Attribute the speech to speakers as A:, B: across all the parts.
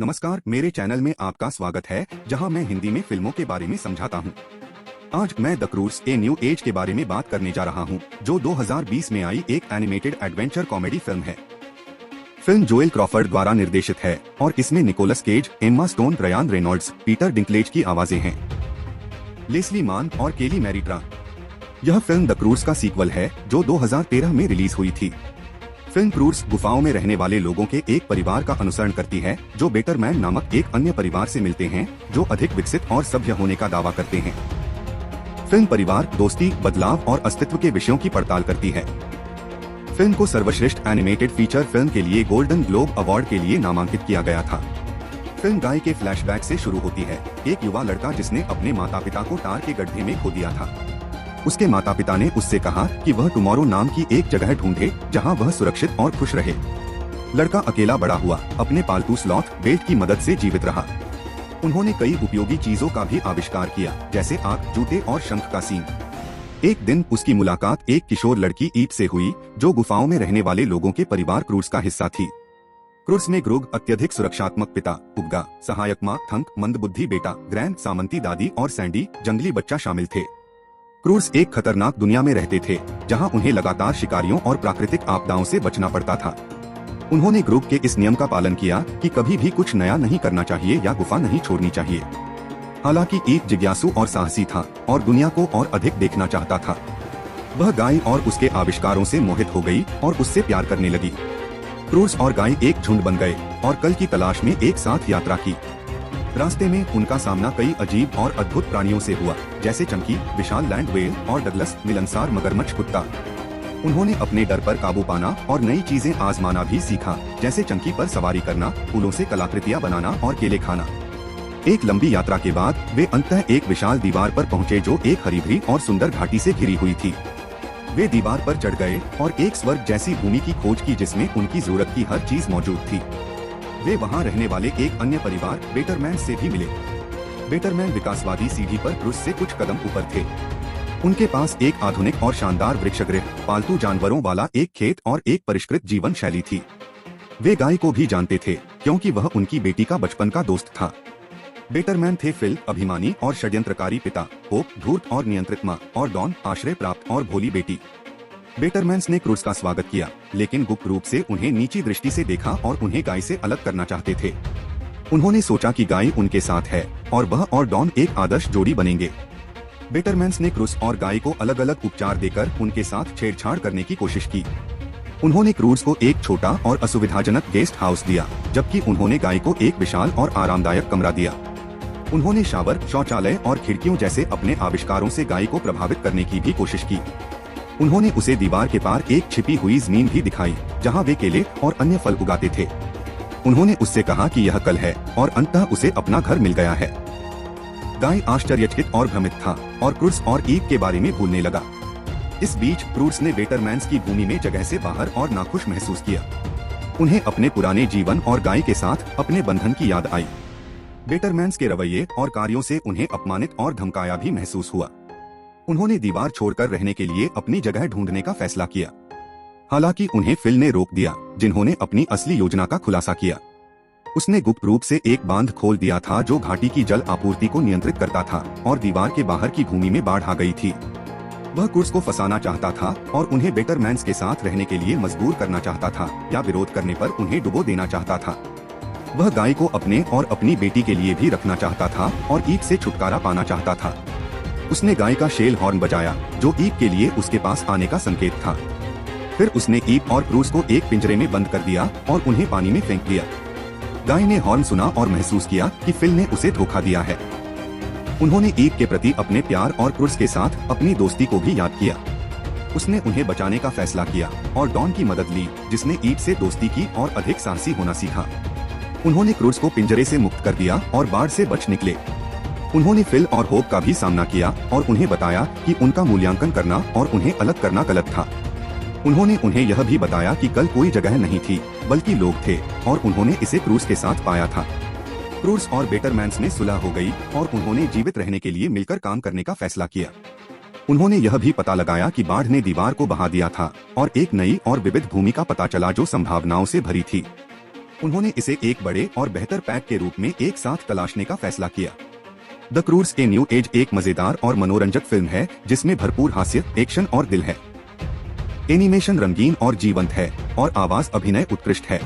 A: नमस्कार, मेरे चैनल में आपका स्वागत है, जहां मैं हिंदी में फिल्मों के बारे में समझाता हूं। आज मैं the cruise a new age के बारे में बात करने जा रहा हूं, जो 2020 में आई एक एनिमेटेड एडवेंचर कॉमेडी फिल्म है। फिल्म जोएल क्रॉफर्ड द्वारा निर्देशित है और इसमें Nicolas Cage, Emma Stone, Ryan Reynolds, Peter Dinklage की आवाजें हैं। लेस्ली मान और केली मैरीट्रा। यह फिल्म द क्रूज का सीक्वल है, जो 2013 में रिलीज हुई थी। फिल्म क्रूज गुफाओं में रहने वाले लोगों के एक परिवार का अनुसरण करती है, जो बेटरमैन नामक एक अन्य परिवार से मिलते हैं, जो अधिक विकसित और सभ्य होने का दावा करते हैं। फिल्म परिवार, दोस्ती, बदलाव और अस्तित्व के विषयों की पड़ताल करती है। फिल्म को सर्वश्रेष्ठ एनिमेटेड फीचर फिल्म के लिए गोल्डन ग्लोब अवार्ड के लिए नामांकित किया गया था। फिल्म गाय के फ्लैशबैक से शुरू होती है। एक युवा लड़का जिसने अपने माता पिता को टार के गड्ढे में खो दिया था। उसके माता पिता ने उससे कहा कि वह टुमारो नाम की एक जगह ढूंढे जहां वह सुरक्षित और खुश रहे। लड़का अकेला बड़ा हुआ, अपने पालतू स्लॉथ बेट की मदद से जीवित रहा। उन्होंने कई उपयोगी चीजों का भी आविष्कार किया, जैसे आग, जूते और शंख का सींग। एक दिन उसकी मुलाकात एक किशोर लड़की ईप से हुई, जो गुफाओं में रहने वाले लोगों के परिवार क्रूज का हिस्सा थी। क्रूज में ग्रुग, अत्यधिक सुरक्षात्मक पिता, उबगा, सहायक माँ, थंक, मंदबुद्धि बेटा, ग्रैंड, सामंती दादी और सैंडी, जंगली बच्चा शामिल थे। क्रूज एक खतरनाक दुनिया में रहते थे, जहां उन्हें लगातार शिकारियों और प्राकृतिक आपदाओं से बचना पड़ता था। उन्होंने ग्रुप के इस नियम का पालन किया कि कभी भी कुछ नया नहीं करना चाहिए या गुफा नहीं छोड़नी चाहिए। हालांकि ईप जिज्ञासु और साहसी था और दुनिया को और अधिक देखना चाहता था। वह गाय और उसके आविष्कारों से मोहित हो गई और उससे प्यार करने लगी। क्रूज और गाय एक झुंड बन गए और कल की तलाश में एक साथ यात्रा की। रास्ते में उनका सामना कई अजीब और अद्भुत प्राणियों से हुआ, जैसे चंकी, विशाल लैंड व्हेल और डगलस, मिलनसार मगरमच्छ कुत्ता। उन्होंने अपने डर पर काबू पाना और नई चीजें आजमाना भी सीखा, जैसे चंकी पर सवारी करना, फूलों से कलाकृतियां बनाना और केले खाना। एक लंबी यात्रा के बाद वे अंततः एक विशाल दीवार पर पहुँचे, जो एक हरी भरी और सुंदर घाटी से घिरी हुई थी। वे दीवार पर चढ़ गए और एक स्वर्ग जैसी भूमि की खोज की, जिसमें उनकी जरूरत की हर चीज मौजूद थी। वे वहां रहने वाले एक अन्य परिवार बेटरमैन से भी मिले। बेटरमैन विकासवादी सीढ़ी पर क्रूज से कुछ कदम ऊपर थे। उनके पास एक आधुनिक और शानदार वृक्षगृह, पालतू जानवरों वाला एक खेत और एक परिष्कृत जीवन शैली थी। वे गाय को भी जानते थे, क्योंकि वह उनकी बेटी का बचपन का दोस्त था। बेटरमैन थे फिल, अभिमानी और षड्यंत्रकारी पिता, होप, धूर्त और नियंत्रित माँ, और डॉन, आश्रय प्राप्त और भोली बेटी। बेटरमैन्स ने क्रूज का स्वागत किया, लेकिन गुप्त रूप से उन्हें नीची दृष्टि से देखा और उन्हें गाय से अलग करना चाहते थे। उन्होंने सोचा कि गाय उनके साथ है और वह और डॉन एक आदर्श जोड़ी बनेंगे। बेटरमैन्स ने क्रूज और गाय को अलग अलग उपचार देकर उनके साथ छेड़छाड़ करने की कोशिश की। उन्होंने क्रूज को एक छोटा और असुविधाजनक गेस्ट हाउस दिया, जबकि उन्होंने गाय को एक विशाल और आरामदायक कमरा दिया। उन्होंने शावर, शौचालय और खिड़कियों जैसे अपने आविष्कारों से गाय को प्रभावित करने की भी कोशिश की। उन्होंने उसे दीवार के पार एक छिपी हुई जमीन भी दिखाई, जहां वे केले और अन्य फल उगाते थे। उन्होंने उससे कहा कि यह कल है, और अंततः उसे अपना घर मिल गया है। गाय आश्चर्यचकित और भ्रमित था और क्रूज और ईप के बारे में भूलने लगा। इस बीच क्रूज ने बेटरमैन्स की भूमि में जगह से बाहर और नाखुश महसूस किया। उन्हें अपने पुराने जीवन और गाय के साथ अपने बंधन की याद आई। बेटरमैन्स के रवैये और कार्यों से उन्हें अपमानित और धमकाया भी महसूस हुआ। उन्होंने दीवार छोड़कर रहने के लिए अपनी जगह ढूंढने का फैसला किया। हालांकि उन्हें फिल ने रोक दिया, जिन्होंने अपनी असली योजना का खुलासा किया। उसने गुप्त रूप से एक बांध खोल दिया था, जो घाटी की जल आपूर्ति को नियंत्रित करता था, और दीवार के बाहर की भूमि में बाढ़ आ गई थी। वह क्रूज को फंसाना चाहता था और उन्हें बेटरमैन्स के साथ रहने के लिए मजबूर करना चाहता था, या विरोध करने पर उन्हें डुबो देना चाहता था। वह गाय को अपने और अपनी बेटी के लिए भी रखना चाहता था और ईप से छुटकारा पाना चाहता था। उसने गाय का शेल हॉर्न बजाया, जो ईप के लिए उसके पास आने का संकेत था। फिर उसने ईप और क्रूज को एक पिंजरे में बंद कर दिया और उन्हें पानी में फेंक दिया। गाय ने हॉर्न सुना और महसूस किया कि फिल ने उसे धोखा दिया है। उन्होंने ईप के प्रति अपने प्यार और क्रूज के साथ अपनी दोस्ती को भी याद किया। उसने उन्हें बचाने का फैसला किया और डॉन की मदद ली, जिसने ईप से दोस्ती की और अधिक साहसी होना सीखा। उन्होंने क्रूज को पिंजरे से मुक्त कर दिया और बाढ़ से बच निकले। उन्होंने फिल और होप का भी सामना किया और उन्हें बताया कि उनका मूल्यांकन करना और उन्हें अलग करना गलत था। उन्होंने उन्हें यह भी बताया कि कल कोई जगह नहीं थी, बल्कि लोग थे, और उन्होंने इसे क्रूज के साथ पाया था। क्रूज और बेटरमैन्स में सुलह हो गई और उन्होंने जीवित रहने के लिए मिलकर काम करने का फैसला किया। उन्होंने यह भी पता लगाया कि बाढ़ ने दीवार को बहा दिया था और एक नई और विविध भूमि का पता चला, जो संभावनाओं से भरी थी। उन्होंने इसे एक बड़े और बेहतर पैक के रूप में एक साथ तलाशने का फैसला किया। द क्रूर्स ए न्यू एज एक मजेदार और मनोरंजक फिल्म है जिसमें भरपूर हास्य, एक्शन और दिल है। एनिमेशन रंगीन और जीवंत है और आवाज अभिनय उत्कृष्ट है।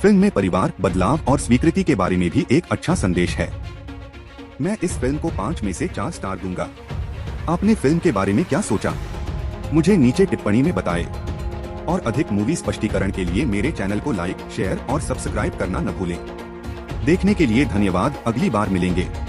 A: फिल्म में परिवार, बदलाव और स्वीकृति के बारे में भी एक अच्छा संदेश है। मैं इस फिल्म को 5 में से 4 स्टार दूंगा। आपने फिल्म के बारे में क्या सोचा? मुझे नीचे टिप्पणी में बताएं। और अधिक मूवी स्पष्टीकरण के लिए मेरे चैनल को लाइक, शेयर और सब्सक्राइब करना न भूलें। देखने के लिए धन्यवाद। अगली बार मिलेंगे।